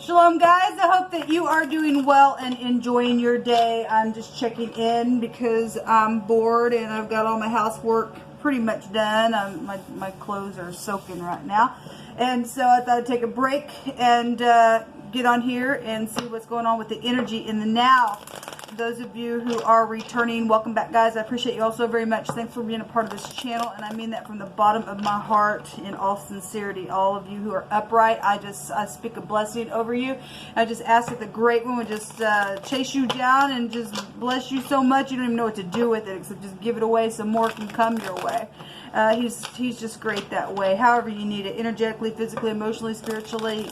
Shalom, guys. I hope that you are doing well and enjoying your day. I'm just checking in because I'm bored and I've got all my housework pretty much done. My clothes are soaking right now. And so I thought I'd take a break and get on here and see what's going on with the energy in the now. Those of you who are returning, welcome back, guys. I appreciate you all so very much. Thanks for being a part of this channel, and I mean that from the bottom of my heart in all sincerity. All of you who are upright, I speak a blessing over you. I just ask that the Great One would just chase you down and just bless you so much you don't even know what to do with it except just give it away so more can come your way. He's just great that way. However you need it, energetically, physically, emotionally, spiritually,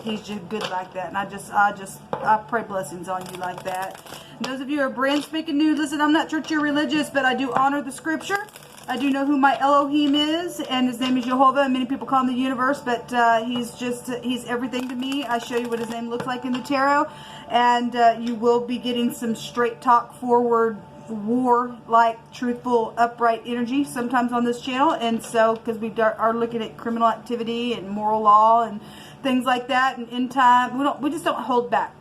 he's just good like that, and I pray blessings on you like that. And those of you who are brand spanking new, listen, I'm not church or religious, but I do honor the scripture. I do know who my Elohim is, and his name is Jehovah, and many people call him the universe, but he's everything to me. I show you what his name looks like in the tarot, and you will be getting some straight talk, forward, war-like, truthful, upright energy sometimes on this channel. And so, because we are looking at criminal activity and moral law and things like that, and in time, we just don't hold back.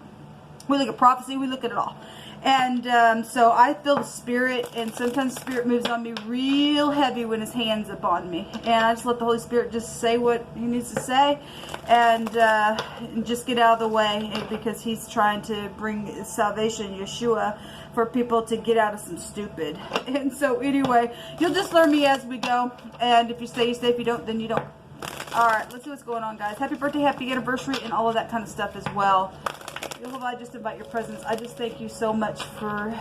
We look at prophecy, we look at it all. And so I feel the spirit, and sometimes spirit moves on me real heavy when his hand's upon me, and I just let the Holy Spirit just say what he needs to say, and just get out of the way, because he's trying to bring salvation, Yeshua, for people to get out of some stupid. And so anyway, you'll just learn me as we go, and if you stay, you stay. If you don't, then you don't. Alright, let's see what's going on, guys. Happy birthday, happy anniversary, and all of that kind of stuff as well. Jehovah, I just invite your presence. I just thank you so much for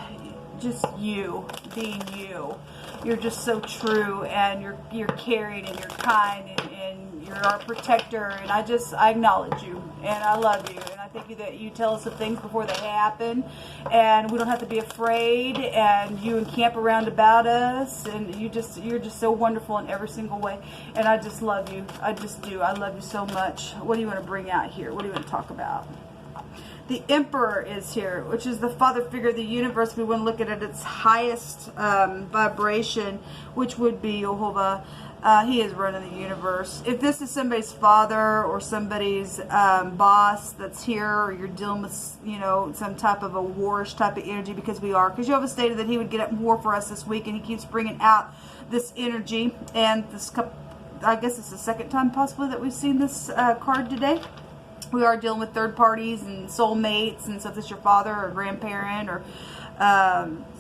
just you being you. You're just so true, and you're caring, and you're kind, and you're our protector, and I acknowledge you, and I love you, and I thank you that you tell us the things before they happen, and we don't have to be afraid, and you encamp around about us, and you're just so wonderful in every single way, and I just love you. I just do. I love you so much. What do you want to bring out here? What do you want to talk about? The Emperor is here, which is the father figure of the universe. We want to look at it at its highest vibration, which would be Jehovah. He is running the universe. If this is somebody's father or somebody's boss that's here, or you're dealing with, you know, some type of a warish type of energy, because Jehovah stated that he would get up and war for us this week, and he keeps bringing out this energy. And this couple, I guess it's the second time possibly that we've seen this card today. We are dealing with third parties and soulmates, and so if it's your father or grandparent or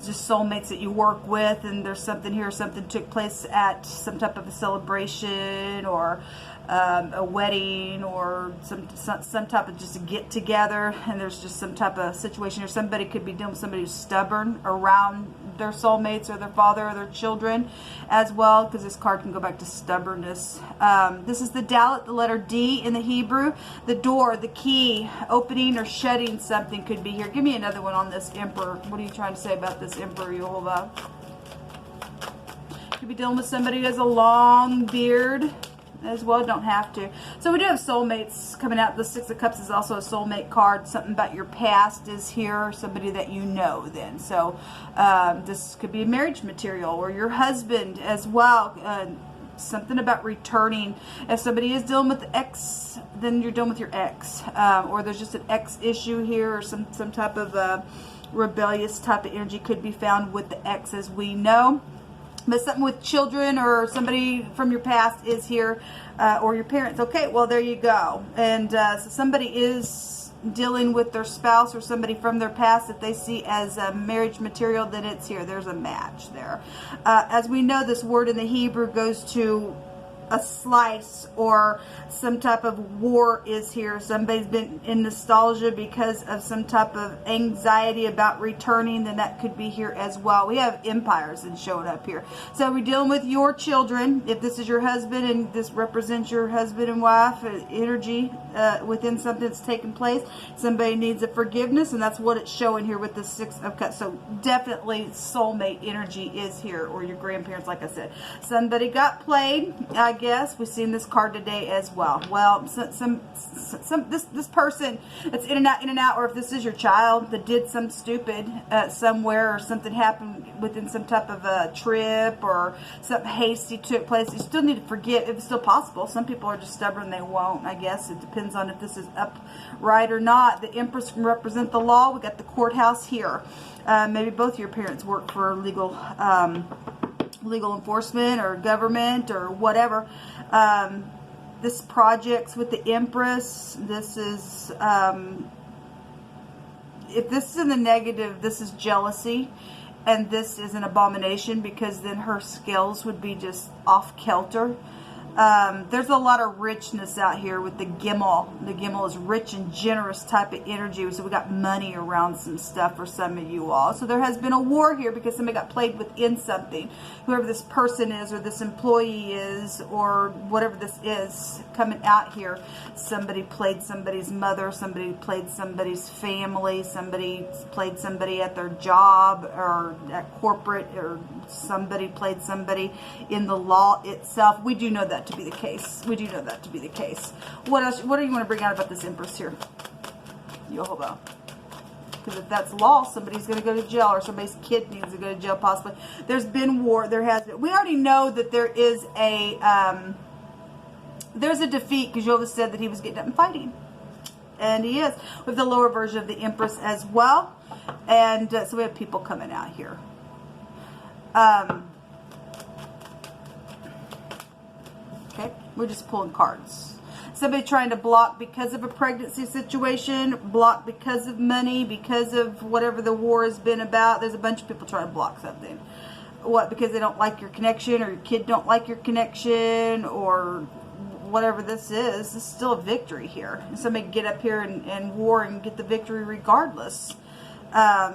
just soulmates that you work with, and there's something here, something took place at some type of a celebration or a wedding or some type of just a get together, and there's just some type of situation, or somebody could be dealing with somebody who's stubborn around their soulmates or their father or their children as well, because this card can go back to stubbornness. This is the Dalet, the letter D in the Hebrew. The door, the key, opening or shutting something could be here. Give me another one on this Emperor. What are you trying to say about this Emperor, Jehovah? Could be dealing with somebody who has a long beard as well. Don't have to. So we do have soulmates coming out. The Six of Cups is also a soulmate card. Something about your past is here, somebody that you know then. So this could be marriage material, or your husband as well. Something about returning. If somebody is dealing with the ex, then you're dealing with your ex, or there's just an ex issue here, or some type of rebellious type of energy could be found with the ex, as we know. But something with children or somebody from your past is here, or your parents. Okay, well, there you go. And so somebody is dealing with their spouse or somebody from their past that they see as marriage material, then it's here. There's a match there. As we know, this word in the Hebrew goes to a slice, or some type of war is here. Somebody's been in nostalgia because of some type of anxiety about returning, then that could be here as well. We have empires and showing up here. So we're dealing with your children. If this is your husband and this represents your husband and wife energy within something that's taken place, somebody needs a forgiveness, and that's what it's showing here with the Six of Cups. So definitely soulmate energy is here, or your grandparents, like I said. Somebody got played. I guess. We've seen this card today as well. Well, this person that's in and out, or if this is your child that did some stupid somewhere, or something happened within some type of a trip, or something hasty took place, you still need to forgive if it's still possible. Some people are just stubborn, they won't. I guess it depends on if this is upright or not. The Empress can represent the law. We got the courthouse here. Maybe both of your parents work for legal enforcement or government or whatever. This project's with the Empress. This is, if this is in the negative, this is jealousy. And this is an abomination, because then her scales would be just off kilter. There's a lot of richness out here with the Gimel. The Gimel is rich and generous type of energy. So we got money around some stuff for some of you all. So there has been a war here because somebody got played within something. Whoever this person is, or this employee is, or whatever this is coming out here. Somebody played somebody's mother. Somebody played somebody's family. Somebody played somebody at their job or at corporate, or somebody played somebody in the law itself. We do know that to be the case. We do know that to be the case. What else? What do you want to bring out about this Empress here? Yehovah. Because if that's law, somebody's going to go to jail, or somebody's kid needs to go to jail possibly. There's been war. There has been. We already know that there is a there's a defeat, because Yehovah said that he was getting up and fighting. And he is. With the lower version of the Empress as well. And so we have people coming out here. Okay, we're just pulling cards. Somebody trying to block because of a pregnancy situation, block because of money, because of whatever the war has been about. There's a bunch of people trying to block something. What? Because they don't like your connection, or your kid don't like your connection, or whatever this is. This is still a victory here. And somebody get up here and war and get the victory regardless.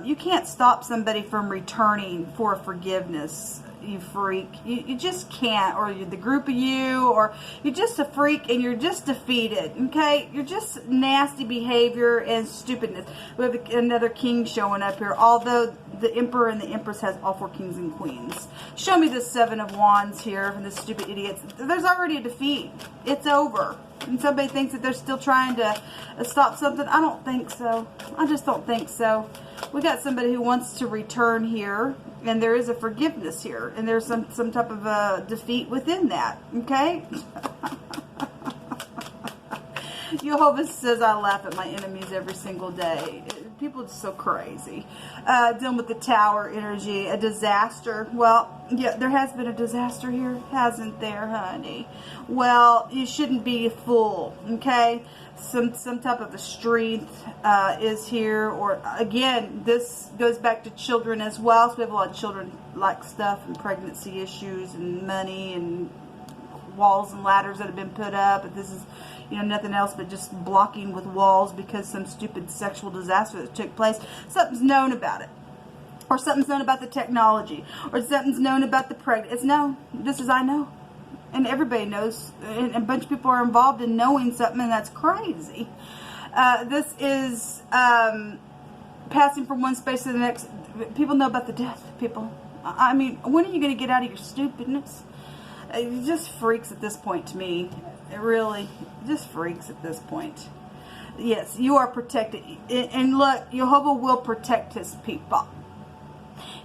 You can't stop somebody from returning for forgiveness, you freak. You just can't. Or the group of you, or you're just a freak and you're just defeated, okay? You're just nasty behavior and stupidness. We have another king showing up here, although the Emperor and the Empress has all 4 kings and queens. Show me the 7 of Wands here from the stupid idiots. There's already a defeat. It's over. And somebody thinks that they're still trying to stop something. I don't think so. I just don't think so. We got somebody who wants to return here, and there is a forgiveness here, and there's some type of a defeat within that. Okay. Yehovah says, I laugh at my enemies every single day. People are just so crazy. Dealing with the Tower energy, a disaster. Well, yeah, there has been a disaster here, hasn't there, honey? Well, you shouldn't be a fool, okay? Some type of a strength is here. Or, again, this goes back to children as well. So we have a lot of children-like stuff, and pregnancy issues, and money, and walls and ladders that have been put up. But this is, you know, nothing else but just blocking with walls because some stupid sexual disaster that took place. Something's known about it. Or something's known about the technology. Or something's known about the pregnant. It's known. This is I know. And everybody knows. And a bunch of people are involved in knowing something, and that's crazy. This is passing from one space to the next. People know about the death, people. I mean, when are you going to get out of your stupidness? It just freaks at this point to me. It really just freaks at this point. Yes, you are protected. And look, Yehovah will protect his people.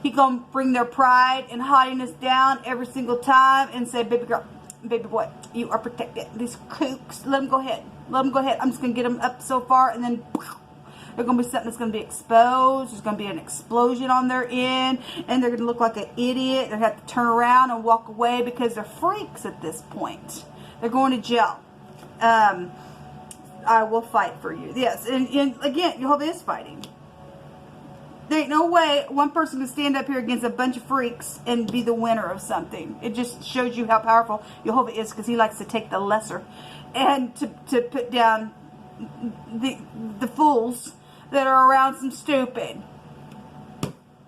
He's going to bring their pride and haughtiness down every single time and say, baby girl, baby boy, you are protected. These kooks, let them go ahead. Let them go ahead. I'm just going to get them up so far, and then there's going to be something that's going to be exposed. There's going to be an explosion on their end, and they're going to look like an idiot. They're going to have to turn around and walk away because they're freaks at this point. They're going to jail. I will fight for you. Yes, and again, Yehovah is fighting. There ain't no way one person can stand up here against a bunch of freaks and be the winner of something. It just shows you how powerful Yehovah is, because he likes to take the lesser and to put down the fools that are around some stupid.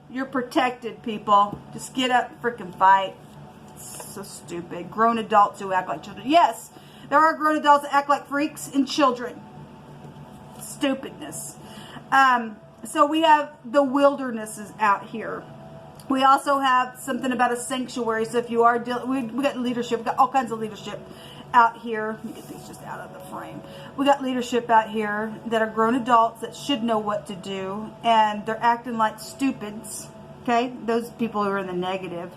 You're protected, people. Just get up and freaking fight. It's so stupid. Grown adults who act like children. Yes, there are grown adults that act like freaks and children. Stupidness. So we have the wildernesses out here. We also have something about a sanctuary. So if you are we got leadership, we got all kinds of leadership out here. Let me get these just out of the frame. We got leadership out here that are grown adults that should know what to do, and they're acting like stupids. Okay, those people who are in the negative,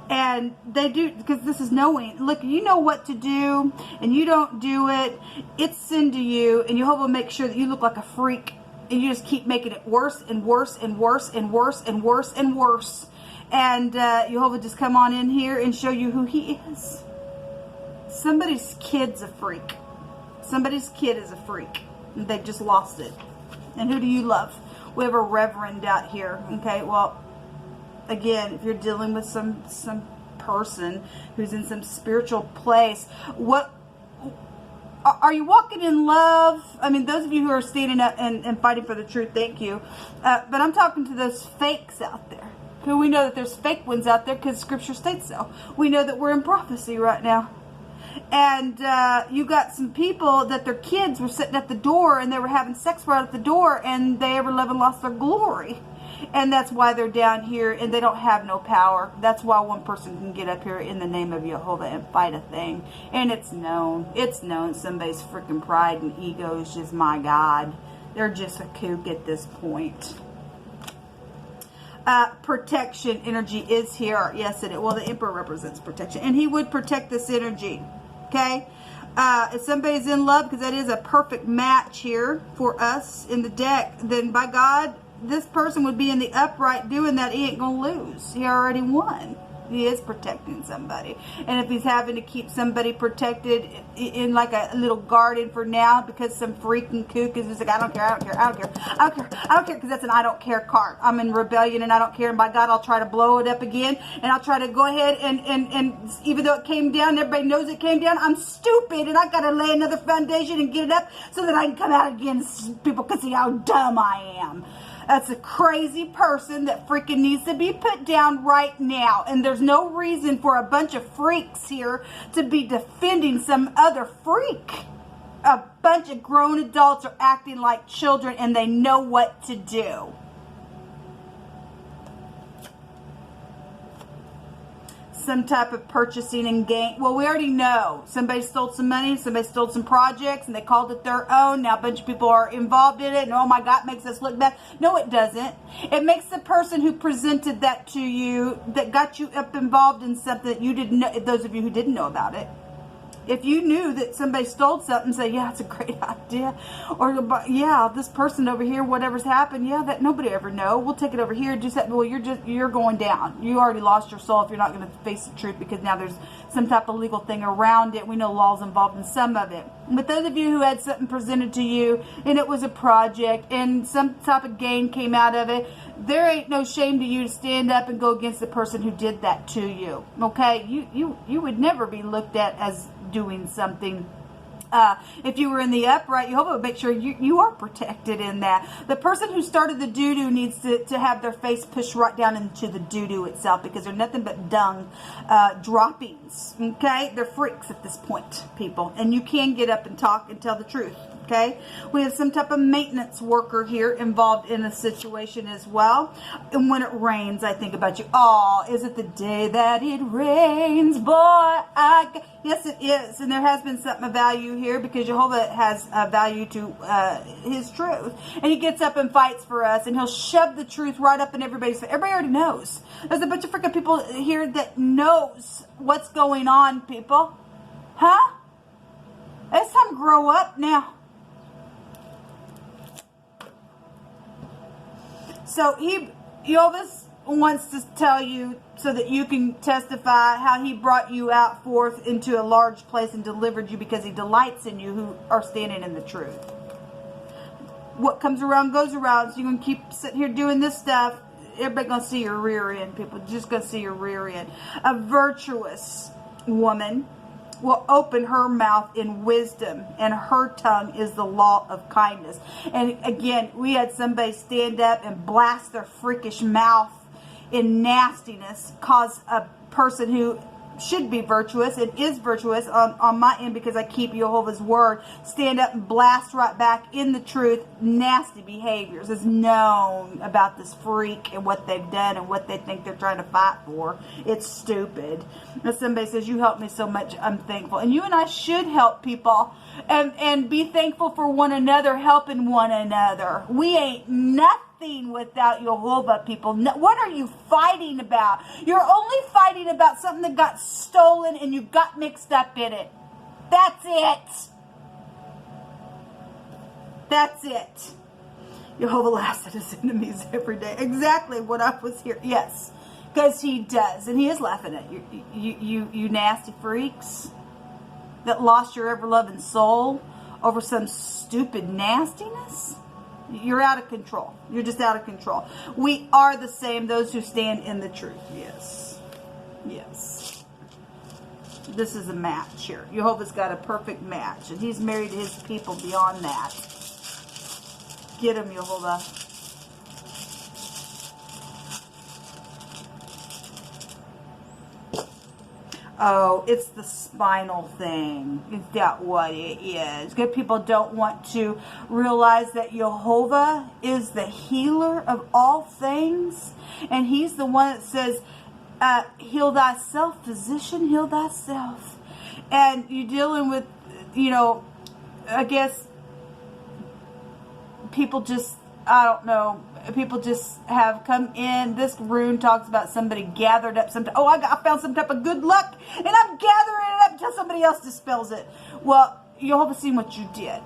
and they do, because this is knowing. Look, you know what to do, and you don't do it. It's sin to you, and Jehovah will make sure that you look like a freak, and you just keep making it worse and worse and worse and worse and worse and worse. And Jehovah just come on in here and show you who He is. Somebody's kid's a freak. Somebody's kid is a freak. And they've just lost it. And who do you love? We have a reverend out here. Okay, well, again, if you're dealing with some person who's in some spiritual place, what are you walking in love? I mean, those of you who are standing up and fighting for the truth, thank you. But I'm talking to those fakes out there. Who we know that there's fake ones out there because Scripture states so. We know that we're in prophecy right now. And you got some people that their kids were sitting at the door and they were having sex right at the door, and they ever lived and lost their glory. And that's why they're down here and they don't have no power. That's why one person can get up here in the name of Jehovah and fight a thing. And it's known. It's known. Somebody's freaking pride and ego is just, my God. They're just a kook at this point. Protection energy is here. Yes, it is. Well, the Emperor represents protection. And he would protect this energy. Okay? If somebody's in love, because that is a perfect match here for us in the deck, then by God, this person would be in the upright doing that. He ain't going to lose. He already won. He is protecting somebody. And if he's having to keep somebody protected in like a little garden for now because some freaking kook is just like, I don't care, I don't care, I don't care, I don't care, I don't care, because that's an I don't care card. I'm in rebellion and I don't care, and by God, I'll try to blow it up again, and I'll try to go ahead and even though it came down, everybody knows it came down, I'm stupid and I got to lay another foundation and get it up so that I can come out again so people can see how dumb I am. That's a crazy person that freaking needs to be put down right now. And there's no reason for a bunch of freaks here to be defending some other freak. A bunch of grown adults are acting like children and they know what to do. Some type of purchasing and gain. Well, we already know somebody stole some money, somebody stole some projects, and they called it their own. Now a bunch of people are involved in it, and oh my God, it makes us look bad. No, it doesn't. It makes the person who presented that to you, that got you up involved in something that you didn't know, those of you who didn't know about it. If you knew that somebody stole something, say, yeah, it's a great idea. Or, yeah, this person over here, whatever's happened, yeah, that nobody ever know. We'll take it over here. Just that, well, you're going down. You already lost your soul if you're not going to face the truth, because now there's some type of legal thing around it. We know laws involved in some of it. But those of you who had something presented to you and it was a project and some type of gain came out of it, there ain't no shame to you to stand up and go against the person who did that to you. Okay? You would never be looked at as doing something. If you were in the upright, Jehovah would make sure you are protected in that. The person who started the doo-doo needs to have their face pushed right down into the doo-doo itself, because they're nothing but dung droppings. Okay? They're freaks at this point, people. And you can get up and talk and tell the truth. Okay? We have some type of maintenance worker here involved in a situation as well. And when it rains, I think about you. Oh, is it the day that it rains, boy? Yes, it is. And there has been something of value here, because Jehovah has a value to his truth. And he gets up and fights for us, and he'll shove the truth right up in everybody's face. Everybody already knows. There's a bunch of freaking people here that knows what's going on, people. Huh? It's time to grow up now. So Jehovah wants to tell you so that you can testify how he brought you out forth into a large place and delivered you, because he delights in you who are standing in the truth. What comes around goes around. So you're going to keep sitting here doing this stuff. Everybody's going to see your rear end, people. Just going to see your rear end. A virtuous woman will open her mouth in wisdom, and her tongue is the law of kindness. And again, we had somebody stand up and blast their freakish mouth in nastiness, cause a person who should be virtuous. It is virtuous on my end because I keep Jehovah's word. Stand up and blast right back in the truth. Nasty behaviors is known about this freak and what they've done and what they think they're trying to fight for. It's stupid. If somebody says, you helped me so much, I'm thankful. And you and I should help people and be thankful for one another, helping one another. We ain't nothing without Jehovah, people. What are you fighting about? You're only fighting about something that got stolen and you got mixed up in it. That's it. That's it. Jehovah laughs at his enemies every day. Exactly what I was here. Yes, because he does, and he is laughing at you. You nasty freaks that lost your ever-loving soul over some stupid nastiness. You're out of control. You're just out of control. We are the same, those who stand in the truth. Yes. Yes. This is a match here. Jehovah's got a perfect match, and he's married to his people beyond that. Get him, Jehovah. Oh, it's the spinal thing. Is that what it is? Good people don't want to realize that Jehovah is the healer of all things. And he's the one that says, heal thyself, physician, heal thyself. And you're dealing with, you know, I guess people just, I don't know, people just have come in. This rune talks about somebody gathered up some, I found some type of good luck and I'm gathering it up until somebody else dispels it. Well, Jehovah's seen what you did.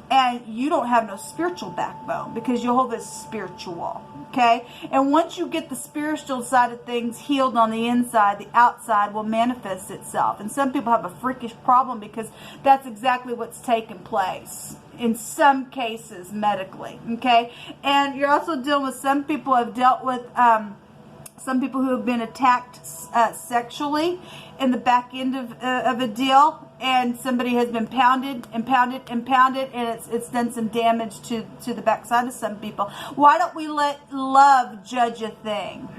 And you don't have no spiritual backbone because Jehovah is spiritual. Okay? And once you get the spiritual side of things healed on the inside, the outside will manifest itself. And some people have a freakish problem because that's exactly what's taking place. In some cases, medically. Okay? And you're also dealing with some people have dealt with some people who have been attacked sexually in the back end of a deal. And somebody has been pounded and pounded and pounded, and it's done some damage to the backside of some people. Why don't we let love judge a thing?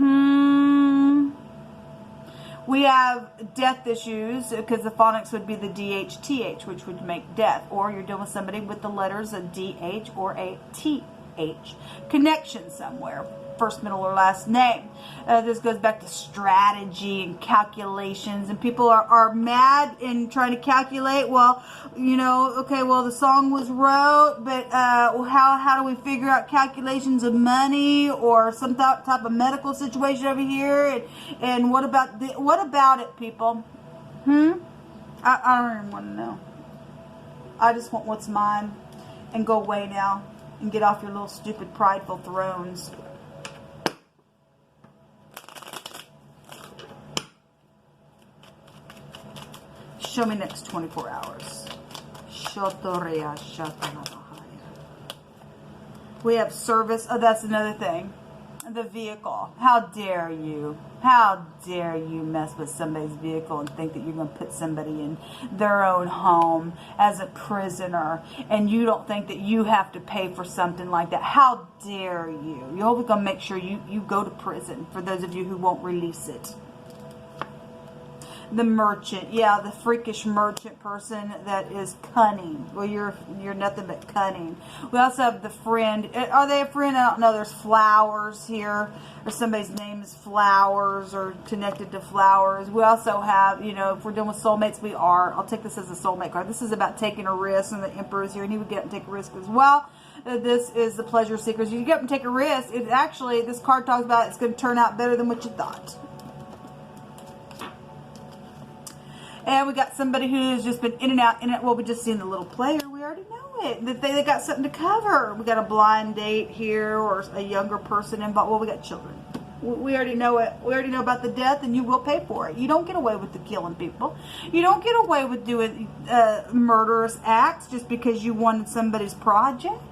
We have death issues because the phonics would be the DHTH, which would make death. Or you're dealing with somebody with the letters of DH or a TH. Connection somewhere. First, middle, or last name. This goes back to strategy and calculations, and people are mad and trying to calculate. Well, you know, okay, well the song was wrote, but how do we figure out calculations of money or some type of medical situation over here? And what about it, people? I don't even want to know. I just want what's mine, and go away now and get off your little stupid prideful thrones. Show me next 24 hours. We have service. Oh, that's another thing. The vehicle. How dare you? How dare you mess with somebody's vehicle and think that you're going to put somebody in their own home as a prisoner, and you don't think that you have to pay for something like that? How dare you? You're always going to make sure you go to prison, for those of you who won't release it. The merchant, yeah, the freakish merchant person that is cunning. Well, you're nothing but cunning. We also have the friend. Are they a friend? I don't know. There's flowers here, or somebody's name is Flowers, or connected to flowers. We also have, you know, if we're dealing with soulmates, we are. I'll take this as a soulmate card. This is about taking a risk, and the Emperor is here, and he would get up and take a risk as well. This is the pleasure seekers. You get up and take a risk. It actually, this card talks about it's going to turn out better than what you thought. And we got somebody who's just been in and out. Well, we just seen the little player. We already know it. That they got something to cover. We got a blind date here, or a younger person involved. Well, we got children. We already know it. We already know about the death, and you will pay for it. You don't get away with the killing people. You don't get away with doing murderous acts just because you wanted somebody's project.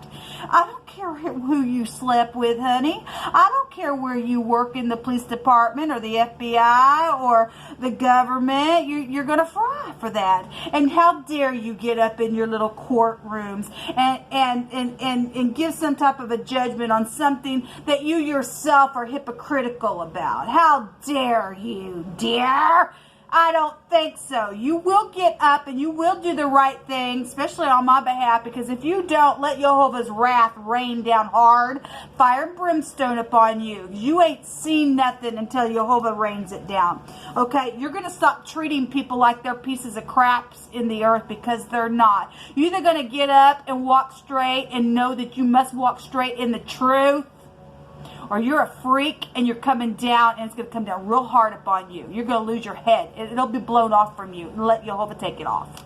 I don't care who you slept with, honey. I don't care where you work in the police department or the FBI or the government. You're going to fry for that. And how dare you get up in your little courtrooms and give some type of a judgment on something that you yourself are hypocritical about. How dare you, dear? I don't think so. You will get up and you will do the right thing, especially on my behalf, because if you don't, let Jehovah's wrath rain down hard, fire and brimstone upon you. You ain't seen nothing until Jehovah rains it down. Okay, you're going to stop treating people like they're pieces of craps in the earth, because they're not. You're either going to get up and walk straight and know that you must walk straight in the truth, or you're a freak and you're coming down, and it's going to come down real hard upon you. You're going to lose your head. It'll be blown off from you, and let Jehovah take it off.